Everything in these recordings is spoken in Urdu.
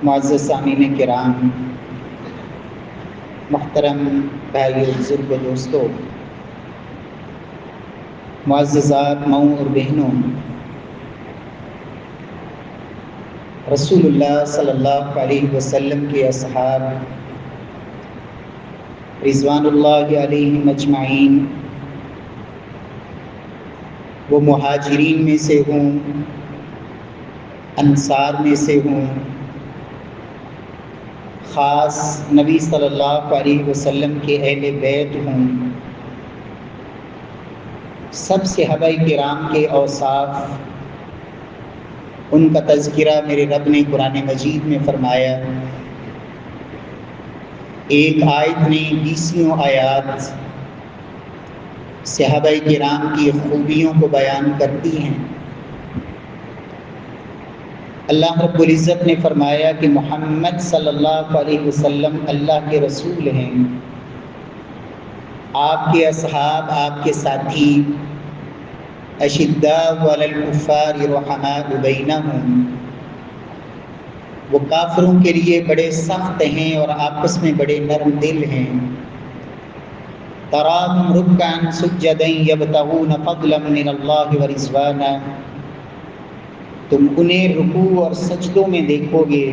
معزز سامعین کرام، محترم بھائیو، بزرگ و دوستو، معززات ماؤں اور بہنوں، رسول اللہ صلی اللہ علیہ وسلم کے اصحاب رضوان اللہ علیہم اجمعین، وہ مہاجرین میں سے ہوں، انصار میں سے ہوں، خاص نبی صلی اللہ علیہ وسلم کے اہل بیت ہوں، سب صحابہ کرام کے اوصاف، ان کا تذکرہ میرے رب نے قرآن مجید میں فرمایا۔ ایک آیت نے 20 آیات صحابہ کرام کی خوبیوں کو بیان کرتی ہیں۔ اللہ رب العزت نے فرمایا کہ محمد صلی اللہ علیہ وسلم اللہ کے رسول ہیں، آپ کے اصحاب، آپ کے ساتھی، اشداء علی الکفار رحماء بینہم، وہ کافروں کے لیے بڑے سخت ہیں اور آپس میں بڑے نرم دل ہیں۔ تراہم رکعا سجدا یبتغون فضلا من اللہ ورضوانا، تم انہیں رکوع اور سجدوں میں دیکھو گے،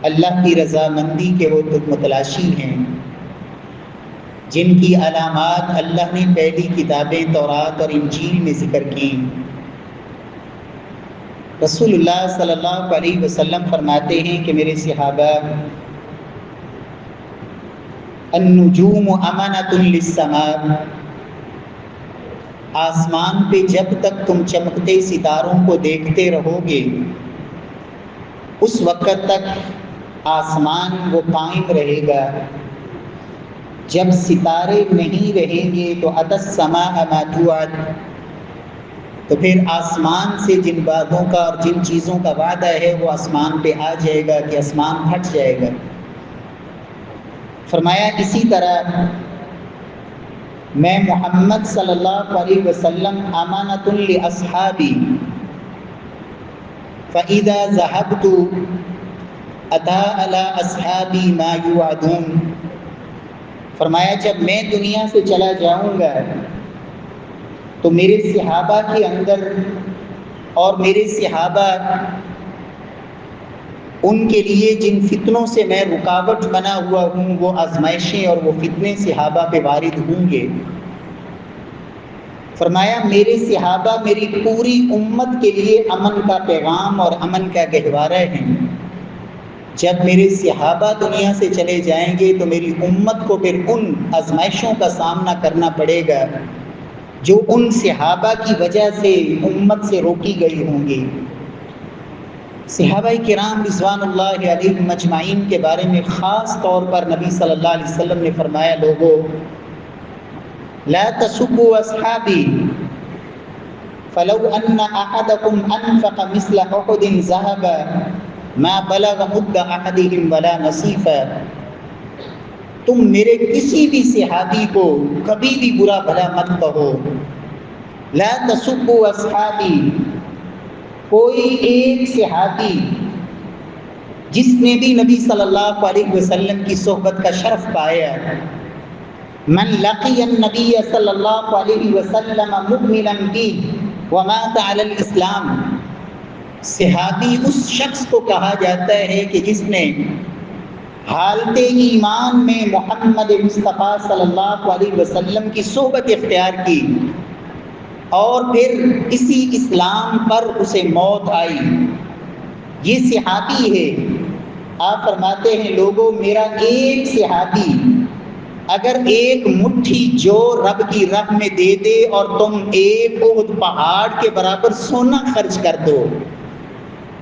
اللہ کی رضامندی کے وہ متلاشی ہیں، جن کی علامات اللہ نے پہلی کتابیں تورات اور انجیل میں ذکر کی۔ رسول اللہ صلی اللہ علیہ وسلم فرماتے ہیں کہ میرے صحابہ، النجوم امانۃ للسماء، آسمان پہ جب تک تم چمکتے ستاروں کو دیکھتے رہو گے، اس وقت تک آسمان وہ قائم رہے گا۔ جب ستارے نہیں رہیں گے تو اتی السماء ما توعد، تو پھر آسمان سے جن باتوں کا اور جن چیزوں کا وعدہ ہے وہ آسمان پہ آ جائے گا کہ آسمان پھٹ جائے گا۔ فرمایا اسی طرح میں محمد صلی اللہ علیہ وسلم امانۃ لاصحابی، فاذا ذهبت اتى على اصحابی ما یوعدون، فرمایا جب میں دنیا سے چلا جاؤں گا تو میرے صحابہ کے اندر اور میرے صحابہ ان کے لیے جن فتنوں سے میں رکاوٹ بنا ہوا ہوں، وہ آزمائشیں اور وہ فتنے صحابہ پہ وارد ہوں گے۔ فرمایا میرے صحابہ میری پوری امت کے لیے امن کا پیغام اور امن کا گہوارہ ہیں۔ جب میرے صحابہ دنیا سے چلے جائیں گے تو میری امت کو پھر ان آزمائشوں کا سامنا کرنا پڑے گا جو ان صحابہ کی وجہ سے امت سے روکی گئی ہوں گی۔ صحابہ کرام رضوان اللہ علیہم اجمعین کے بارے میں خاص طور پر نبی صلی اللہ علیہ وسلم نے فرمایا، لوگو لا تسبوا اصحابی فلو ان احدکم انفق مثل احد ذهبا ما بلغ مد احدهم ولا نصیفا، تم میرے کسی بھی صحابی کو کبھی بھی برا بھلا مت کہو۔ لا تسبوا اصحابی، کوئی ایک صحابی جس نے بھی نبی صلی اللہ علیہ وسلم کی صحبت کا شرف پایا، من لقی النبی صلی اللہ علیہ وسلم مؤمنا به ومات علی الاسلام، صحابی اس شخص کو کہا جاتا ہے کہ جس نے حالت ایمان میں محمد مصطفیٰ صلی اللہ علیہ وسلم کی صحبت اختیار کی اور پھر اسی اسلام پر اسے موت آئی، یہ صحابی ہے۔ آپ فرماتے ہیں لوگوں میرا ایک صحابی اگر ایک مٹھی جو رب کی راہ میں دے دے اور تم ایک احد پہاڑ کے برابر سونا خرچ کر دو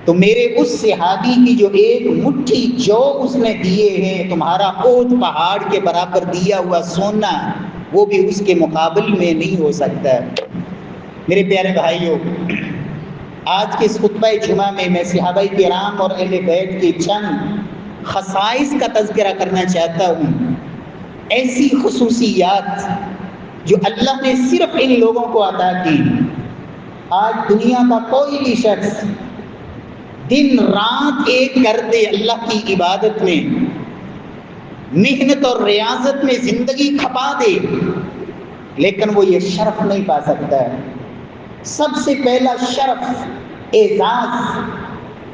تو میرے اس صحابی کی جو ایک مٹھی جو اس نے دیے ہیں، تمہارا احد پہاڑ کے برابر دیا ہوا سونا وہ بھی اس کے مقابل میں نہیں ہو سکتا۔ میرے پیارے بھائیوں، آج کے اس خطبہ جمعہ میں صحابہ کرام اور اہل بیت کے چند خصائص کا تذکرہ کرنا چاہتا ہوں، ایسی خصوصیات جو اللہ نے صرف ان لوگوں کو عطا کی۔ آج دنیا کا کوئی بھی شخص دن رات ایک کر دے اللہ کی عبادت میں، محنت اور ریاضت میں زندگی کھپا دے، لیکن وہ یہ شرف نہیں پا سکتا ہے۔ سب سے پہلا شرف، اعزاز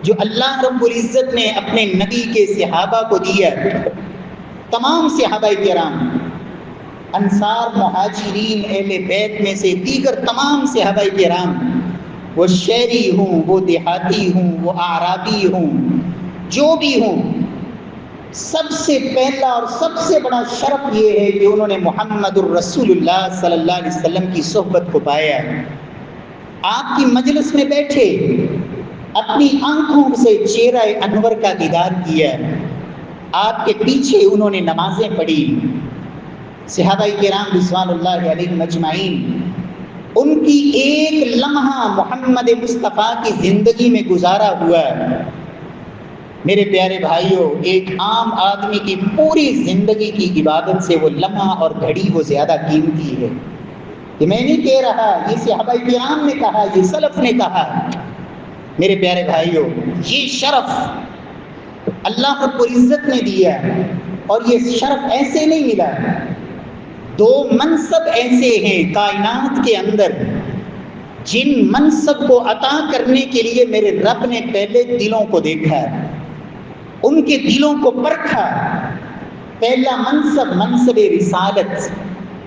جو اللہ رب العزت نے اپنے نبی کے صحابہ کو دیا، تمام صحابہ کرام، انصار، مہاجرین، اہل بیت میں سے دیگر تمام صحابہ کرام، وہ شہری ہوں، وہ دیہاتی ہوں، وہ اعرابی ہوں، جو بھی ہوں، سب سے پہلا اور سب سے بڑا شرف یہ ہے کہ انہوں نے محمد الرسول اللہ صلی اللہ علیہ وسلم کی صحبت کو پایا۔ آپ کی مجلس میں بیٹھے، اپنی آنکھوں سے چہرہ انور کا دیدار کیا، آپ کے پیچھے انہوں نے نمازیں پڑھی۔ صحابہ کرام رضوان اللہ علیہم اجمعین، ان کی ایک لمحہ محمد مصطفیٰ کی زندگی میں گزارا ہوا ہے۔ میرے پیارے بھائیوں، ایک عام آدمی کی پوری زندگی کی عبادت سے وہ لمحہ اور گھڑی وہ زیادہ قیمتی ہے۔ یہ میں نہیں کہہ رہا، یہ صحابہ کرام نے کہا، یہ سلف نے کہا۔ میرے پیارے بھائیوں، یہ شرف اللہ رب العزت نے دیا، اور یہ شرف ایسے نہیں ملا۔ دو منصب ایسے ہیں کائنات کے اندر جن منصب کو عطا کرنے کے لیے میرے رب نے پہلے دلوں کو دیکھا ہے، ان کے دلوں کو پرکھا۔ پہلا منصب، منصب رسالت۔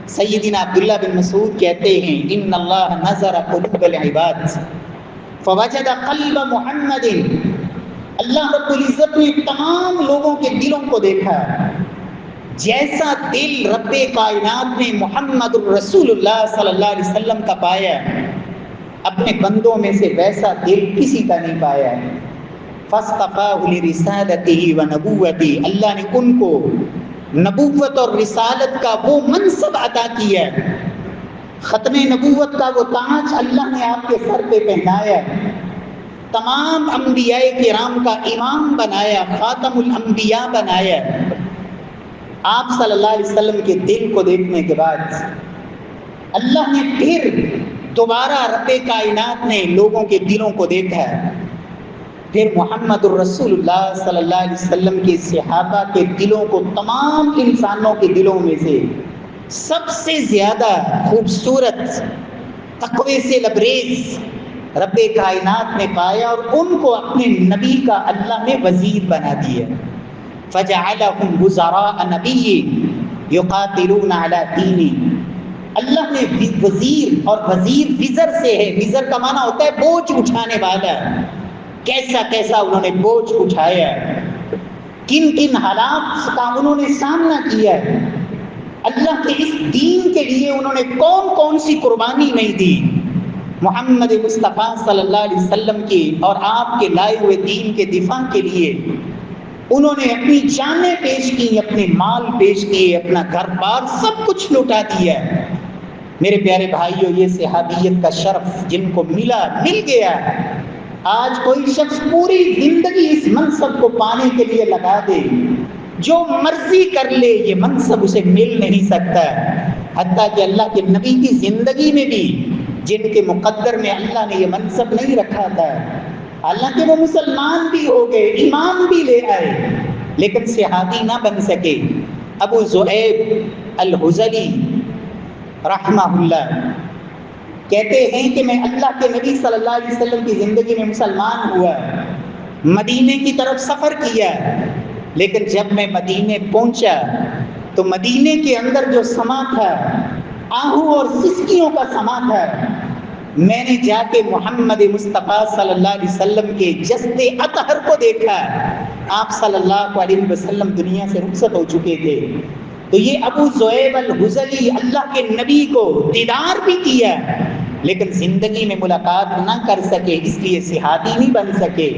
سیدنا عبداللہ بن مسعود کہتے ہیں، ان اللہ نظر قلوب العباد فوجد قلب محمد۔ اللہ رب العزت نے تمام لوگوں کے دلوں کو دیکھا، جیسا دل رب کائنات نے محمد الرسول اللہ صلی اللہ علیہ وسلم کا پایا، اپنے بندوں میں سے ویسا دل کسی کا نہیں پایا۔ فاصطفاہ لرسالتہ ونبوتہ، اللہ نے ان کو نبوت اور رسالت کا وہ منصب عطا کیا، ختم نبوت کا وہ تاج اللہ نے آپ کے سر پہ پہنایا، تمام انبیاء کرام کا امام بنایا، خاتم الانبیاء بنایا۔ آپ صلی اللہ علیہ وسلم کے دل کو دیکھنے کے بعد اللہ نے پھر دوبارہ رب کائنات نے لوگوں کے دلوں کو دیکھا، پھر محمد الرسول اللہ صلی اللہ علیہ وسلم کے صحابہ کے دلوں کو تمام انسانوں کے دلوں میں سے سب سے زیادہ خوبصورت، تقوی سے لبریز رب کائنات نے پایا، اور ان کو اپنے نبی کا اللہ نے وزیر بنا دیا۔ فَجَعَلَهُمْ وُزَرَاءَ نَبِيِّهِ يُقَاتِلُونَ عَلَى دِينِهِ۔ اللہ نے وزیر، اور وزیر وزر سے ہے، وزر کا معنی ہوتا ہے بوجھ اٹھانے والا۔ کیسا کیسا انہوں نے بوجھ اٹھایا، کن کن حالات کا انہوں نے سامنا کیا، اللہ کے اس دین کے لیے انہوں نے کون کون سی قربانی نہیں دی۔ محمد مصطفیٰ صلی اللہ علیہ وسلم کی اور آپ کے لائے ہوئے دین کے دفاع کے لیے انہوں نے اپنی جانیں پیش کی، اپنے مال پیش کیے، اپنا گھر بار سب کچھ لوٹا دیا۔ میرے پیارے بھائیوں، یہ صحابیت کا شرف جن کو مل گیا، آج کوئی شخص پوری زندگی اس منصب کو پانے کے لیے لگا دے، جو مرضی کر لے، یہ منصب اسے مل نہیں سکتا۔ حتیٰ کہ اللہ کے نبی کی زندگی میں بھی جن کے مقدر میں اللہ نے یہ منصب نہیں رکھا تھا، حالانکہ وہ مسلمان بھی ہو گئے، ایمان بھی لے آئے، لیکن صحابی نہ بن سکے۔ ابو ذؤیب الحزلی رحمہ اللہ کہتے ہیں کہ میں اللہ کے نبی صلی اللہ علیہ وسلم کی زندگی میں مسلمان ہوا، مدینے کی طرف سفر کیا، لیکن جب میں مدینے پہنچا تو مدینے کے اندر جو سما تھا، آہو اور سسکیوں کا سما تھا۔ میں نے جا کے محمد مصطفیٰ صلی اللہ علیہ وسلم کے جسد اطہر کو دیکھا، آپ صلی اللہ علیہ وسلم دنیا سے رخصت ہو چکے تھے۔ تو یہ ابو ذؤیب الحزلی اللہ کے نبی کو دیدار بھی کیا، لیکن زندگی میں ملاقات نہ کر سکے، اس لیے صحابی نہیں بن سکے۔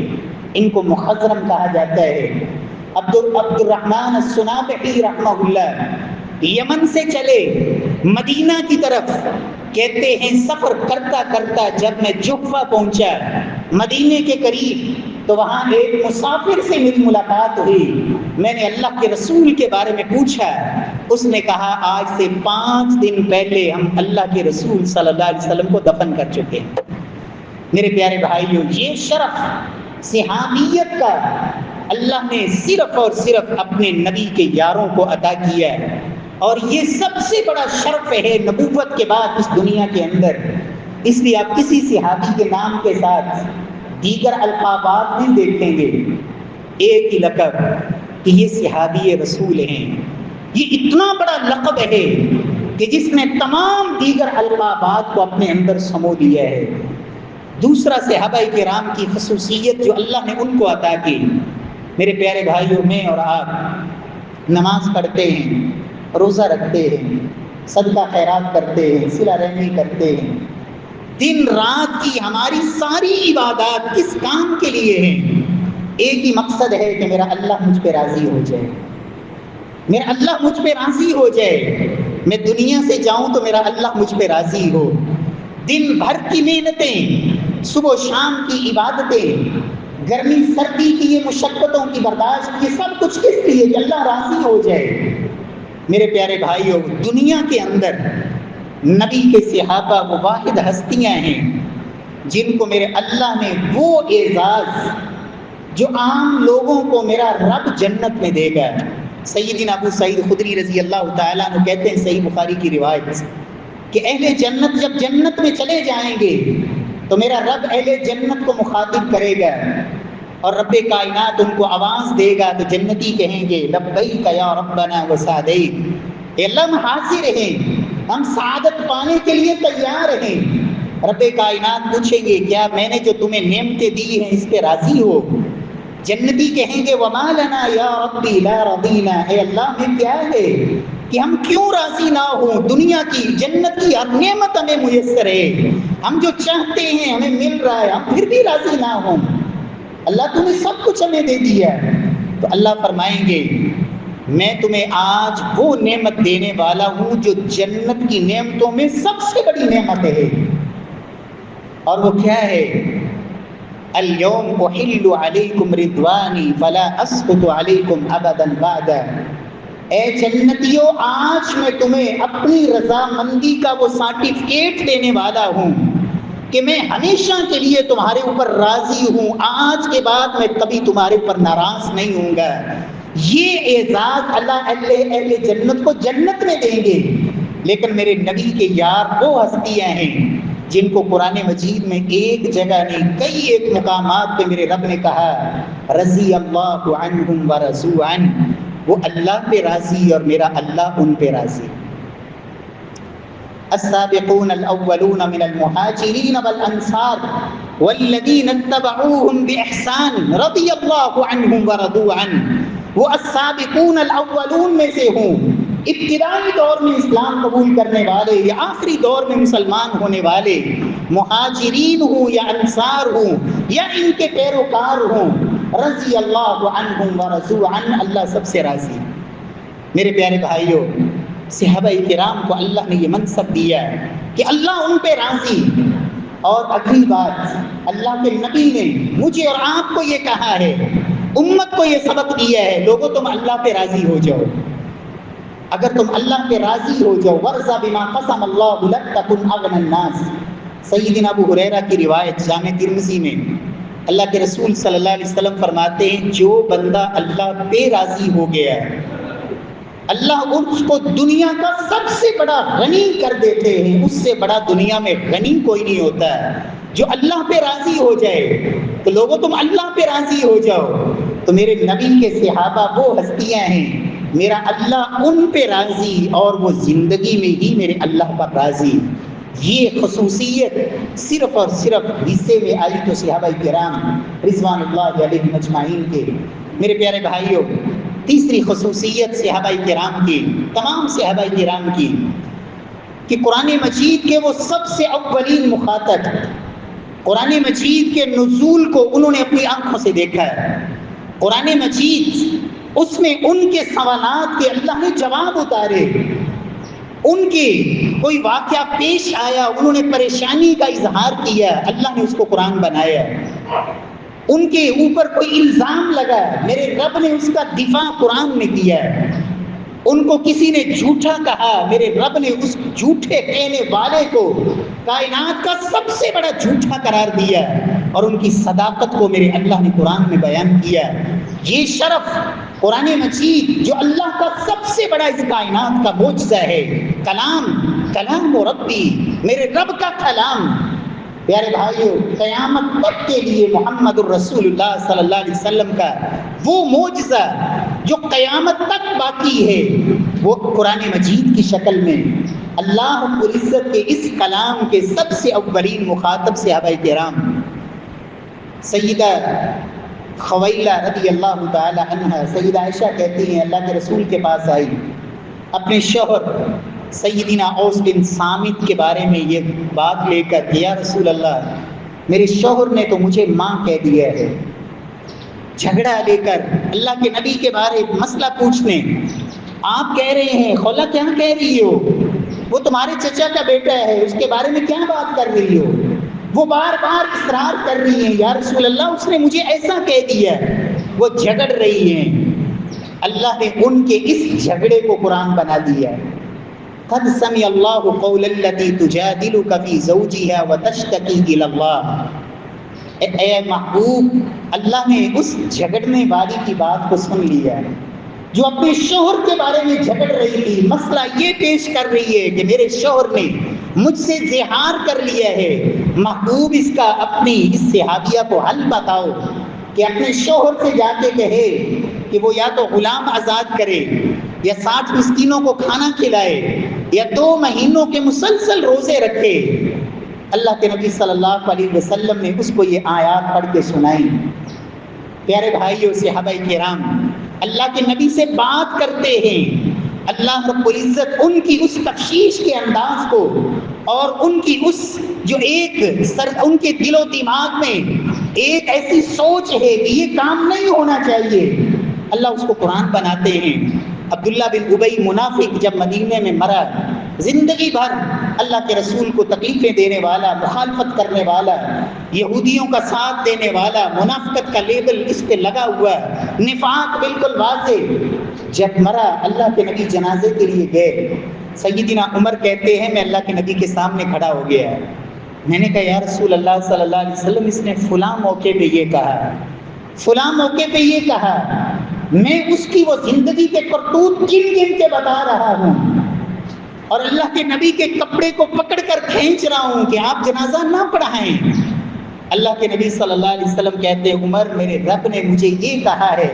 ان کو مخضرم کہا جاتا ہے۔ عبد الرحمن الصنابحی رحمہ اللہ یمن سے چلے مدینہ کی طرف، کہتے ہیں سفر کرتا کرتا جب میں جحفہ پہنچا مدینے کے قریب، تو وہاں ایک مسافر سے میری ملاقات ہوئی۔ میں نے اللہ کے رسول کے بارے میں پوچھا، اس نے کہا آج سے 5 دن پہلے ہم اللہ کے رسول صلی اللہ علیہ وسلم کو دفن کر چکے ہیں۔ میرے پیارے بھائیوں، یہ شرف صحابیت کا اللہ نے صرف اور صرف اپنے نبی کے یاروں کو عطا کیا ہے، اور یہ سب سے بڑا شرف ہے نبوت کے بعد اس دنیا کے اندر۔ اس لیے آپ کسی صحابی کے نام کے ساتھ دیگر القابات نہیں دیکھیں گے، ایک ہی لقب کہ یہ صحابی رسول ہیں۔ یہ اتنا بڑا لقب ہے کہ جس نے تمام دیگر القابات کو اپنے اندر سمو لیا ہے۔ دوسرا صحابہ کرام کی خصوصیت جو اللہ نے ان کو عطا کی، میرے پیارے بھائیوں، میں اور آپ نماز پڑھتے ہیں، روزہ رکھتے ہیں، صدقہ خیرات کرتے ہیں، صلہ رحمی کرتے ہیں، دن رات کی ہماری ساری عبادات کس کام کے لیے ہیں؟ ایک ہی مقصد ہے کہ میرا اللہ مجھ پہ راضی ہو جائے، میرا اللہ مجھ پہ راضی ہو جائے، میں دنیا سے جاؤں تو میرا اللہ مجھ پہ راضی ہو۔ دن بھر کی محنتیں، صبح و شام کی عبادتیں، گرمی سردی کی یہ مشقتوں کی برداشت، یہ سب کچھ کس لیے؟ کہ اللہ راضی ہو جائے۔ میرے پیارے بھائیوں، دنیا کے اندر نبی کے صحابہ وہ واحد ہستیاں ہیں جن کو میرے اللہ نے وہ اعزاز جو عام لوگوں کو میرا رب جنت میں دے گا۔ سیدنا ابو سعید خدری رضی اللہ تعالیٰ عنہ کہتے ہیں، صحیح بخاری کی روایت، کہ اہل جنت جب جنت میں چلے جائیں گے تو میرا رب اہل جنت کو مخاطب کرے گا، اور رب کائنات ان کو آواز دے گا تو جنتی کہیں گے لبیک یا ربنا وسعدیک، اے اللہ ہم حاضر ہیں، ہم سعادت پانے کے لیے تیار ہیں۔ رب کائنات پوچھیں گے کیا میں نے جو تمہیں نعمتیں دی ہیں اس پہ راضی ہو؟ جنتی کہیں گے وما لنا یا ربی لا رضینا، اے اللہ ہمیں کیا ہے کہ ہم کیوں راضی نہ ہوں؟ دنیا کی جنت کی ہر نعمت ہمیں میسر ہے، ہم جو چاہتے ہیں ہمیں مل رہا ہے، ہم پھر بھی راضی نہ ہوں۔ اللہ تم نے سب کچھ ہمیں دے دیا ہے۔ تو اللہ فرمائیں گے میں تمہیں آج وہ نعمت دینے والا ہوں جو جنت کی نعمتوں میں سب سے بڑی نعمت ہے، اور وہ کیا ہے؟ اليوم احل علیکم رضوانی فلا اسخط علیکم ابدا بعد، اے جنتیو آج میں تمہیں اپنی رضامندی کا وہ سرٹیفکیٹ دینے والا ہوں کہ میں ہمیشہ کے لیے تمہارے اوپر راضی ہوں، آج کے بعد میں کبھی تمہارے اوپر ناراض نہیں ہوں گا۔ یہ اعزاز اللہ اہل جنت کو جنت میں دیں گے۔ لیکن میرے نبی کے یار وہ ہستیاں ہیں جن کو قرآن مجید میں ایک جگہ نہیں کئی ایک مقامات پہ میرے رب نے کہا رضی اللہ عنہم ورضوا عنہ، وہ اللہ پہ راضی اور میرا اللہ ان پہ راضی۔ السابقون الاولون من المہاجرین والانصار والذین اتبعوهم باحسان رضی اللہ عنہم ورضوا عنہ، وہ السابقون الاولون میں سے ہوں، ابتدائی دور میں اسلام قبول کرنے والے یا آخری دور میں مسلمان ہونے والے، مہاجرین ہوں یا انصار ہوں یا ان کے پیروکار ہوں، رضی اللہ عنہم ورضوا عنہ، اللہ سب سے راضی۔ میرے پیارے بھائیوں، صحابہ کرام کو اللہ نے یہ منصب دیا ہے کہ اللہ ان پہ راضی۔ اور اگلی بات، اللہ کے نبی نے مجھے اور آپ کو یہ کہا ہے، امت کو یہ سبق دیا ہے، لوگوں تم اللہ پہ راضی ہو جاؤ۔ اگر تم اللہ پہ راضی ہو جاؤ، وَرْضَ بِمَا قَسَمَ اللَّهُ لَكَ تَكُنْ أَغْنَى النَّاسِ، سیدنا ابو ہریرہ کی روایت جامع ترمذی میں، اللہ کے رسول صلی اللہ علیہ وسلم فرماتے ہیں جو بندہ اللہ پہ راضی ہو گیا ہے اللہ اس کو دنیا کا سب سے بڑا غنی کر دیتے ہیں، اس سے بڑا دنیا میں غنی کوئی نہیں ہوتا ہے جو اللہ پہ راضی ہو جائے۔ تو لوگوں تم اللہ پہ راضی ہو جاؤ۔ تو میرے نبی کے صحابہ وہ ہستیاں ہیں، میرا اللہ ان پہ راضی اور وہ زندگی میں ہی میرے اللہ پر راضی۔ یہ خصوصیت صرف اور صرف حصے میں آئی تو صحابہ کرام رضوان اللہ علیہم اجمعین کے۔ میرے پیارے بھائیوں، تیسری خصوصیت صحابہ کرام کی، تمام صحابہ کرام کی، کہ قرآن مجید کے وہ سب سے اولین مخاطب، قرآن مجید کے نزول کو انہوں نے اپنی آنکھوں سے دیکھا ہے۔ قرآن مجید اس میں ان کے سوالات کے اللہ نے جواب اتارے، ان کے کوئی واقعہ پیش آیا انہوں نے پریشانی کا اظہار کیا، اللہ نے اس کو قرآن بنایا۔ ان کے اوپر کوئی الزام لگا، میرے رب نے اس کا دفاع قرآن میں کیا ہے۔ ان کو کسی نے جھوٹا کہا، میرے رب نے اس جھوٹے کہنے والے کو کائنات کا سب سے بڑا جھوٹا قرار دیا اور ان کی صداقت کو میرے اللہ نے قرآن میں بیان کیا۔ یہ شرف قرآن مجید جو اللہ کا سب سے بڑا اس کائنات کا معجزہ ہے، کلام و ربی، میرے رب کا کلام۔ پیارے بھائیو، قیامت تک کے لیے محمد الرسول اللہ صلی اللہ علیہ وسلم کا وہ معجزہ جو قیامت تک باقی ہے، وہ قرآن مجید کی شکل میں اللہ رب العزت کے اس کلام کے سب سے اولین مخاطب صحابہ کرام سیدہ خویلہ رضی اللہ تعالی عنہ، سیدہ عائشہ کہتی ہیں اللہ کے رسول کے پاس آئی، اپنے شوہر سیدنا اوس بن صامت کے بارے میں یہ بات لے کر کہ یا رسول اللہ، میرے شوہر نے تو مجھے ماں کہہ دیا ہے۔ جھگڑا لے کر اللہ کے نبی کے بارے مسئلہ پوچھنے، آپ کہہ رہے ہیں خلا کیا کہہ رہی ہو، وہ تمہارے چچا کا بیٹا ہے، اس کے بارے میں کیا بات کر رہی ہو؟ وہ بار بار اصرار کر رہی ہیں یا رسول اللہ اس نے مجھے ایسا کہہ دیا، وہ جھگڑ رہی ہیں۔ اللہ نے ان کے اس جھگڑے کو قرآن بنا دیا۔ قد سمع اللہ قول التی تجادلک فی زوجها وتشتکی الی اللہ۔ اے محبوب، اللہ نے اس جھگڑنے والی کی بات کو سن لیا جو اپنے شوہر کے بارے میں جھگڑ رہی تھی، مسئلہ یہ پیش کر رہی ہے کہ میرے شوہر نے مجھ سے زہار کر لیا ہے۔ محبوب اس کا اپنی اس صحابیہ کو حل بتاؤ کہ اپنے شوہر سے جا کے کہے کہ وہ یا تو غلام آزاد کرے یا 60 مسکینوں کو کھانا کھلائے یا 2 مہینوں کے مسلسل روزے رکھے۔ اللہ کے نبی صلی اللہ علیہ وسلم نے اس کو یہ آیات پڑھ کے سنائی۔ پیارے بھائیوں، صحابہ کرام اللہ کے نبی سے بات کرتے ہیں، اللہ رب العزت ان کی اس تفشیش کے انداز کو اور ان کی اس جو ان کے دل و دماغ میں ایک ایسی سوچ ہے کہ یہ کام نہیں ہونا چاہیے، اللہ اس کو قرآن بناتے ہیں۔ عبداللہ بن ابی منافق جب مدینے میں مرا، زندگی بھر اللہ کے رسول کو تکلیفیں دینے والا، مخالفت کرنے والا، یہودیوں کا ساتھ دینے والا، منافقت کا لیبل اس پہ لگا ہوا، نفاق بالکل واضح، جب مرا اللہ کے نبی جنازے کے لیے گئے۔ سیدنا عمر کہتے ہیں میں اللہ کے نبی کے سامنے کھڑا ہو گیا، میں نے کہا یا رسول اللہ صلی اللہ علیہ وسلم اس نے فلاں موقع پہ یہ کہا، فلاں موقع پہ یہ کہا، میں اس کی وہ زندگی کے کرتوت گن گن کے بتا رہا ہوں اور اللہ کے نبی کے کپڑے کو پکڑ کر کھینچ رہا ہوں کہ آپ جنازہ نہ پڑھائیں۔ اللہ کے نبی صلی اللہ علیہ وسلم کہتے ہیں عمر، میرے رب نے مجھے یہ کہا ہے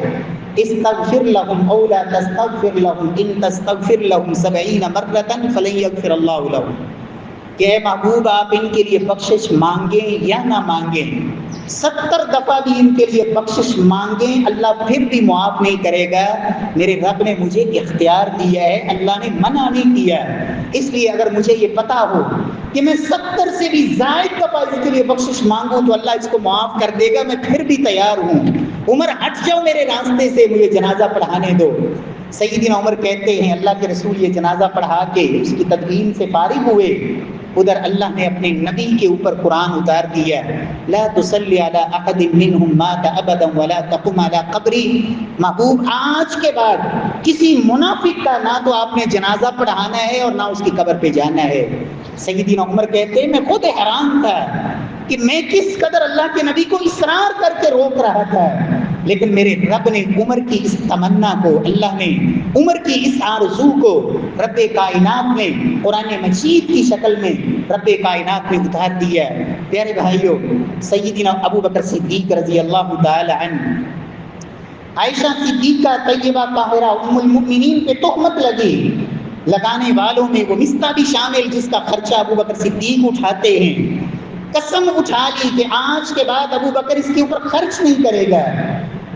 استغفر لهم او لا تستغفر لهم ان تستغفر لهم 70 مرة فلن يغفر الله لهم، کہ اے محبوب آپ ان کے لیے بخشش مانگیں یا نہ مانگیں، 70 دفعہ بھی ان کے لیے بخشش مانگیں اللہ پھر بھی معاف نہیں کرے گا۔ میرے رب نے مجھے اختیار دیا ہے، اللہ نے منع نہیں کیا، اس لیے اگر مجھے یہ پتا ہو کہ میں 70 سے بھی زائد دفعہ اس کے لیے بخشش مانگوں تو اللہ اس کو معاف کر دے گا، میں پھر بھی تیار ہوں، عمر ہٹ جاؤ میرے راستے سے، مجھے جنازہ پڑھانے دو۔ سیدنا عمر کہتے ہیں اللہ کے رسول یہ جنازہ پڑھا کے اس کی تدفین سے فارغ ہوئے، ادھر اللہ نے اپنے نبی کے اوپر قرآن اتار دیا، لا تصلی علی احد منهم مات ابدا ولا تقم علی قبری۔ محبوب آج کے بعد کسی منافق کا نہ تو آپ نے جنازہ پڑھانا ہے اور نہ اس کی قبر پہ جانا ہے۔ سیدنا عمر کہتے ہیں میں خود حیران تھا کہ میں کس قدر اللہ کے نبی کو اصرار کر کے روک رہا تھا، لیکن میرے رب نے عمر کی اس تمنا کو، اللہ نے عمر کی اس آرزو کو رب کائنات نے قرآن مجید کی شکل میں رب کائنات نے اتار دیا۔ پیارے بھائیوں، سیدنا ابو بکر صدیق رضی اللہ تعالی عنہ، عائشہ صدیقہ طیبہ طاہرہ ام المؤمنین پہ تہمت لگی، لگانے والوں میں وہ مستہ بھی شامل جس کا خرچہ ابو بکر صدیق اٹھاتے ہیں۔ قسم اٹھا لی کہ آج کے بعد ابو بکر اس کے اوپر خرچ نہیں کرے گا۔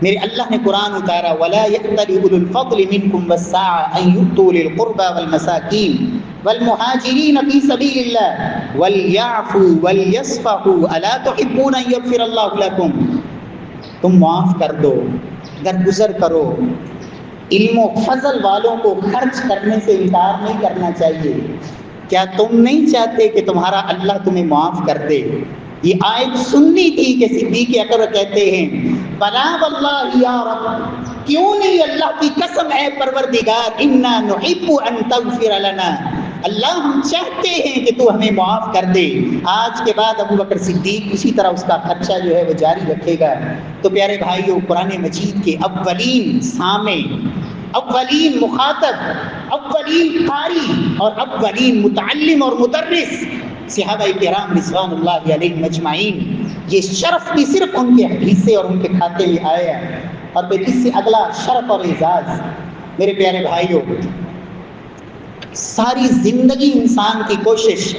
میرے اللہ نے قرآن اتارا وَلَا يَأْتَلِ أُولُو الْفَضْلِ مِنْكُمْ وَالسَّعَةِ أَنْ يُؤْتُوا لِلْ قُرْبَى وَالْمَسَاكِينِ وَالْمُهَاجِرِينَ فِي سَبِيلِ اللَّهِ وَلْيَعْفُوا وَلْيَصْفَحُوا أَلَا تُحِبُّونَ أَنْ يَغْفِرَ اللَّهُ لَكُمْ، تم معاف کر دو، درگزر کرو۔ علم و فضل والوں کو خرچ کرنے سے انکار نہیں کرنا چاہیے۔ کیا تم نہیں چاہتے کہ تمہارا اللہ تمہیں معاف کر دے؟ یہ آیت سننی تھی کہ صدیق اکبر کہتے ہیں بلا واللہ یا رب، کیوں نہیں، اللہ کی قسم ہے پروردگار، انا نحب ان تغفر لنا، اللہ ہم چاہتے ہیں کہ تو ہمیں معاف کر دے۔ آج کے بعد ابو بکر صدیق اسی طرح اس کا خرچہ جو ہے وہ جاری رکھے گا۔ تو پیارے بھائیو، قرآن مجید کے اولین سامع، اولین مخاطب، اولین قاری اور اولین متعلم اور مدرس صحابہ کرام رضوان اللہ علیہم اجمعین، یہ شرف بھی صرف ان کے حصے اور ان کے کھاتے میں آیا۔ اور پھر اس سے اگلا شرف اور اعزاز، میرے پیارے بھائیوں، ساری زندگی انسان کی کوشش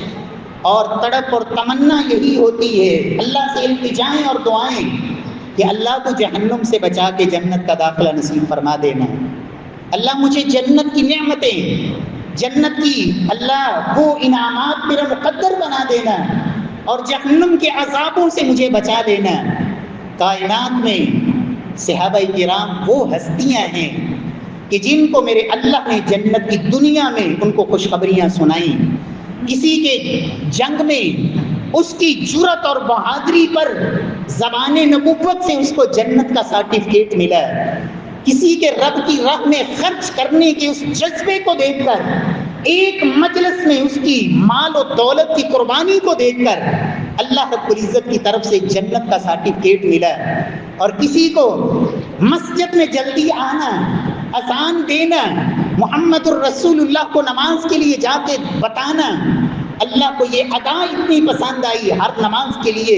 اور تڑپ اور تمنا یہی ہوتی ہے، اللہ سے التجائیں اور دعائیں کہ اللہ کو جہنم سے بچا کے جنت کا داخلہ نصیب فرما دینا، اللہ مجھے جنت کی نعمتیں، جنت کی اللہ وہ انعامات میرا مقدر بنا دینا، اور جہنم کے عذابوں سے مجھے بچا دینا۔ کائنات میں صحابہ کرام وہ ہستیاں ہیں کہ جن کو میرے اللہ نے جنت کی دنیا میں ان کو خوشخبریاں سنائیں۔ کسی کے جنگ میں اس کی جرأت اور بہادری پر زبان نبوت سے اس کو جنت کا سرٹیفکیٹ ملا۔ کسی کے رب کی راہ میں خرچ کرنے کے اس جذبے کو دیکھ کر، ایک مجلس میں اس کی مال و دولت کی قربانی کو دیکھ کر اللہ رب العزت کی طرف سے جنت کا سرٹیفکیٹ ملا۔ اور کسی کو مسجد میں جلدی آنا، اذان دینا، محمد الرسول اللہ کو نماز کے لیے جا کے بتانا، اللہ کو یہ ادا اتنی پسند آئی، ہر نماز کے لیے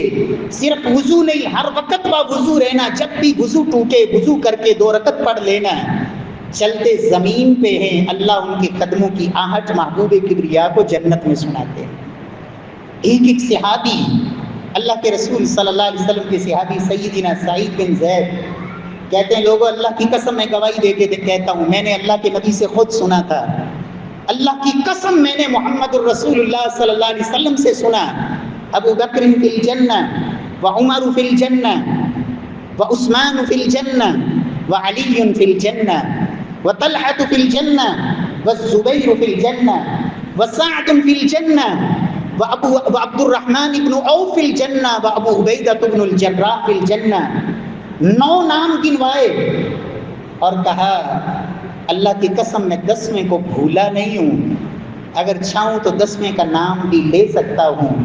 صرف وضو نہیں، ہر وقت با وضو رہنا، جب بھی وضو ٹوٹے وضو کر کے 2 رکعت پڑھ لینا۔ چلتے زمین پہ ہیں، اللہ ان کے قدموں کی آہٹ محبوب کبریا کو جنت میں سناتے ہیں۔ ایک ایک صحابی، اللہ کے رسول صلی اللہ علیہ وسلم کے صحابی سیدنا سعید بن زید کہتے ہیں، لوگوں اللہ کی قسم میں گواہی دے کے کہتا ہوں، میں نے اللہ کے نبی سے خود سنا تھا، اللہ کی قسم میں نے محمد الرسول اللہ صلی اللہ علیہ وسلم سے سنا، ابو بکر فی الجنہ وعمر فی الجنہ وعثمان فی الجنہ وعلی فی الجنہ وطلحة فی الجنہ والزبیر فی الجنہ وسعد فی الجنہ وعبد الرحمن بن عوف فی الجنہ وابو عبیدہ بن الجراح فی الجنہ۔ 9 نام گنوائے اور کہا اللہ کی قسم میں 10ویں کو بھولا نہیں ہوں، اگر چاہوں تو 10ویں کا نام بھی لے سکتا ہوں۔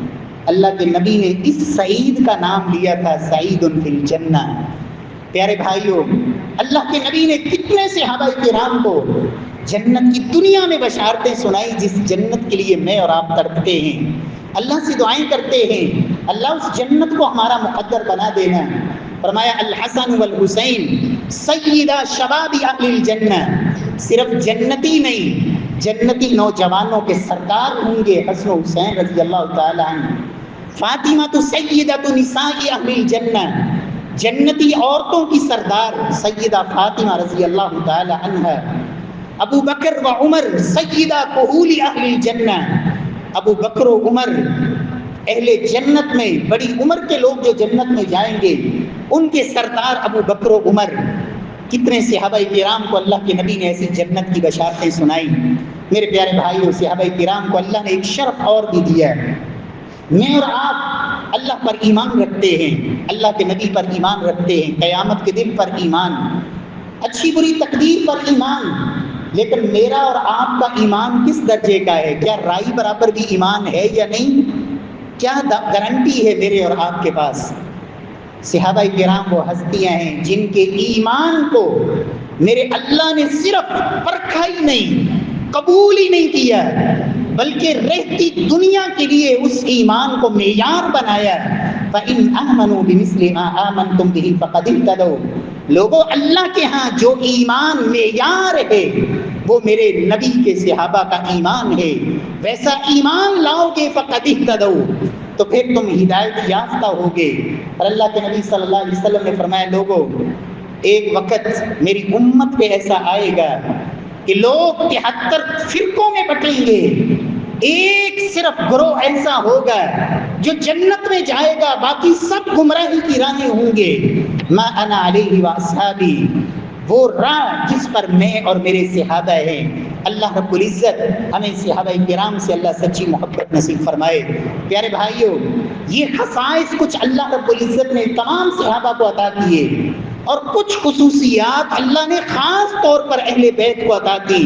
اللہ کے نبی نے اس سعید کا نام لیا تھا، سعید فی الجنہ۔ پیارے بھائیوں، اللہ کے نبی نے کتنے صحابہ کرام کو جنت کی دنیا میں بشارتیں سنائی، جس جنت کے لیے میں اور آپ تڑپتے ہیں، اللہ سے دعائیں کرتے ہیں، اللہ اس جنت کو ہمارا مقدر بنا دینا۔ فرمایا الحسن والحسین سیدہ شباب اہل الجنہ، صرف جنتی نہیں، جنتی نوجوانوں کے سردار ہوں گے حسن و حسین رضی اللہ تعالی عنہ۔ فاطمہ سیدۃ نساء اہل الجنہ، جنتی عورتوں کی سردار سیدہ فاطمہ رضی اللہ تعالی عنہ۔ ابو بکر و عمر سیدہ کہول اہل الجنہ، ابو بکر و عمر اہل جنت میں بڑی عمر کے لوگ جو جنت میں جائیں گے ان کے سردار ابو بکر و عمر۔ کتنے صحابہ کرام کو اللہ کے نبی نے ایسی جنت کی بشارتیں سنائی۔ میرے پیارے بھائیوں، صحابہ کرام کو اللہ نے ایک شرف اور بھی دیا ہے۔ میں اور آپ اللہ پر ایمان رکھتے ہیں، اللہ کے نبی پر ایمان رکھتے ہیں، قیامت کے دن پر ایمان، اچھی بری تقدیر پر ایمان، لیکن میرا اور آپ کا ایمان کس درجے کا ہے؟ کیا رائی برابر بھی ایمان ہے یا نہیں؟ کیا گارنٹی ہے میرے اور آپ کے پاس؟ صحابہ کرام وہ ہستیاں ہیں جن کے ایمان کو میرے اللہ نے صرف پرکھا ہی نہیں، قبول ہی نہیں کیا، بلکہ رہتی دنیا کے لیے اس ایمان کو معیار بنایا۔ فَإِنْ آمَنُوا بِمِثْلِ مَا آمَنْتُمْ بِهِ فَقَدِ اهْتَدَوْا۔ لوگوں، اللہ کے ہاں جو ایمان معیار ہے وہ میرے نبی کے صحابہ کا ایمان ہے، ویسا ایمان لاؤ گے فَقَدِ اهْتَدَوْا، تو پھر تم ہدایت یافتہ ہوگے۔ اور اللہ کے نبی صلی اللہ علیہ وسلم نے فرمایا، لوگوں ایک وقت میری امت پہ ایسا آئے گا کہ لوگ 73 فرقوں میں بٹیں گے، ایک صرف گروہ ایسا ہوگا جو جنت میں جائے گا، باقی سب گمراہی کی راہیں ہوں گے۔ ما انا علیہ واصحابی، وہ راہ جس پر میں اور میرے صحابہ ہیں۔ اللہ رب العزت ہمیں صحابہ کرام سے اللہ سچی محبت نصیب فرمائے۔ پیارے بھائیوں، یہ خصائص کچھ اللہ رب العزت نے تمام صحابہ کو عطا کیے، اور کچھ خصوصیات اللہ نے خاص طور پر اہل بیت کو عطا کی۔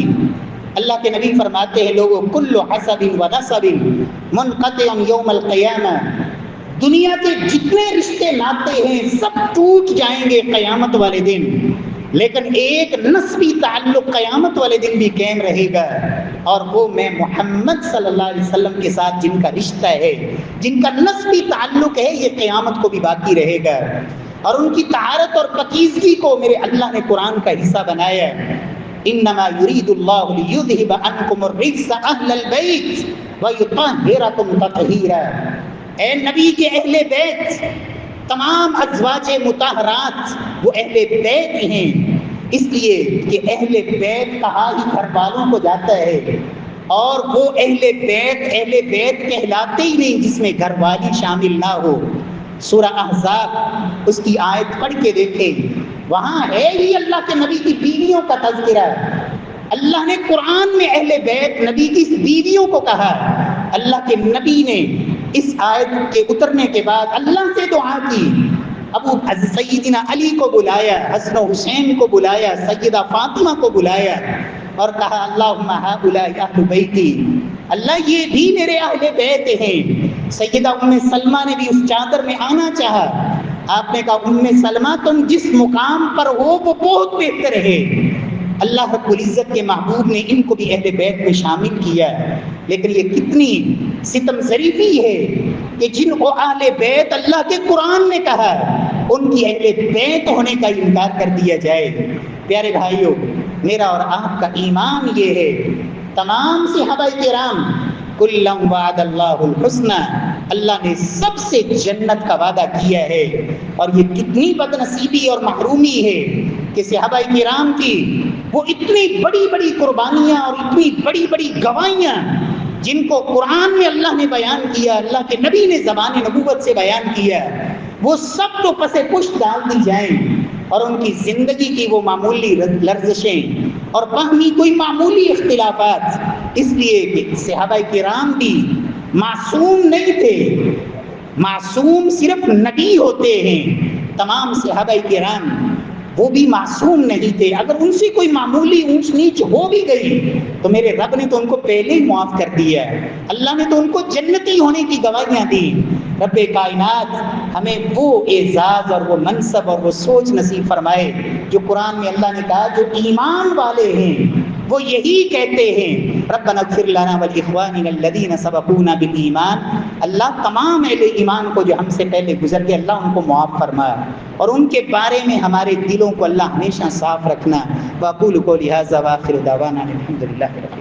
اللہ کے نبی فرماتے ہیں لوگوں کل حسب و نسب منقطع یوم القیامہ، دنیا کے جتنے رشتے ناطے ہیں سب ٹوٹ جائیں گے قیامت والے دن، لیکن ایک نسبی تعلق قیامت والے دن بھی قائم رہے گا، اور وہ میں محمد صلی اللہ علیہ وسلم کے ساتھ جن کا رشتہ ہے، جن کا نسبی تعلق ہے، یہ قیامت کو بھی باقی رہے گا، اور ان کی طہارت اور پاکیزگی کو میرے اللہ نے قرآن کا حصہ بنایا ہے۔ انما یرید اللہ لیذھب عنکم الرجس اہل البیت ویطہرکم تطہیرا۔ اے نبی کے اہل بیت، تمام ازواج مطہرات وہ اہل بیت ہیں، اس لیے کہ اہل بیت کہا ہی گھر والوں کو جاتا ہے، اور وہ اہل بیت کہلاتے ہی نہیں جس میں گھر والی شامل نہ ہو۔ سورہ احزاب اس کی آیت پڑھ کے دیکھیں، وہاں ہے ہی اللہ کے نبی کی بیویوں کا تذکرہ۔ اللہ نے قرآن میں اہل بیت نبی کی بیویوں کو کہا۔ اللہ کے نبی نے اس آیت کے اترنے کے بعد اللہ سے دعا کی، سیدنا علی کو بلایا، حسن و حسین کو بلایا، سیدہ فاطمہ کو بلایا، اور کہا اللہم ہؤلاء اہل بیتی، اللہ یہ بھی میرے اہل بیت ہیں۔ سیدہ ام سلمہ نے بھی اس چادر میں آنا چاہا، آپ نے کہا ام سلمہ تم جس مقام پر ہو وہ بہت بہتر ہے۔ اللہ رب العزت کے محبوب نے ان کو بھی اہل بیت میں شامل کیا، لیکن یہ کتنی ستم ظریفی ہے کہ جن کو اہل بیت اللہ کے قرآن نے کہا ان کی اہل بیت ہونے کا انکار کر دیا جائے۔ پیارے بھائیوں، میرا اور آپ کا ایمان یہ ہے، تمام صحابہ کرام کلًا وعد اللہ الحسنى، اللہ نے سب سے جنت کا وعدہ کیا ہے، اور یہ کتنی بد نصیبی اور محرومی ہے کہ صحابہ کرام کی وہ اتنی بڑی بڑی قربانیاں اور اتنی بڑی بڑی گواہیاں جن کو قرآن میں اللہ نے بیان کیا، اللہ کے نبی نے زبان نبوت سے بیان کیا، وہ سب تو پس پشت ڈال دی جائیں، اور ان کی زندگی کی وہ معمولی لرزشیں اور باہمی کوئی معمولی اختلافات، اس لیے کہ صحابہ کرام بھی معصوم نہیں تھے، معصوم صرف نبی ہوتے ہیں، تمام صحابہ کرام وہ بھی معصوم نہیں تھے، اگر ان سے کوئی معمولی اونچ نیچ ہو بھی گئی تو میرے رب نے تو ان کو پہلے ہی معاف کر دیا ہے، اللہ نے تو ان کو جنتی ہونے کی گواہیاں دی۔ رب کائنات ہمیں وہ اعزاز اور وہ منصب اور وہ سوچ نصیب فرمائے جو قرآن میں اللہ نے کہا جو ایمان والے ہیں وہ یہی کہتے ہیں ربنا اغفر لنا ولاخواننا الذین سبقونا بالایمان، اللہ تمام اہل ایمان کو جو ہم سے پہلے گزر گئے اللہ ان کو معاف فرما، اور ان کے بارے میں ہمارے دلوں کو اللہ ہمیشہ صاف رکھنا۔ واقول قولی ھذا واخر دعوانا الحمد للہ۔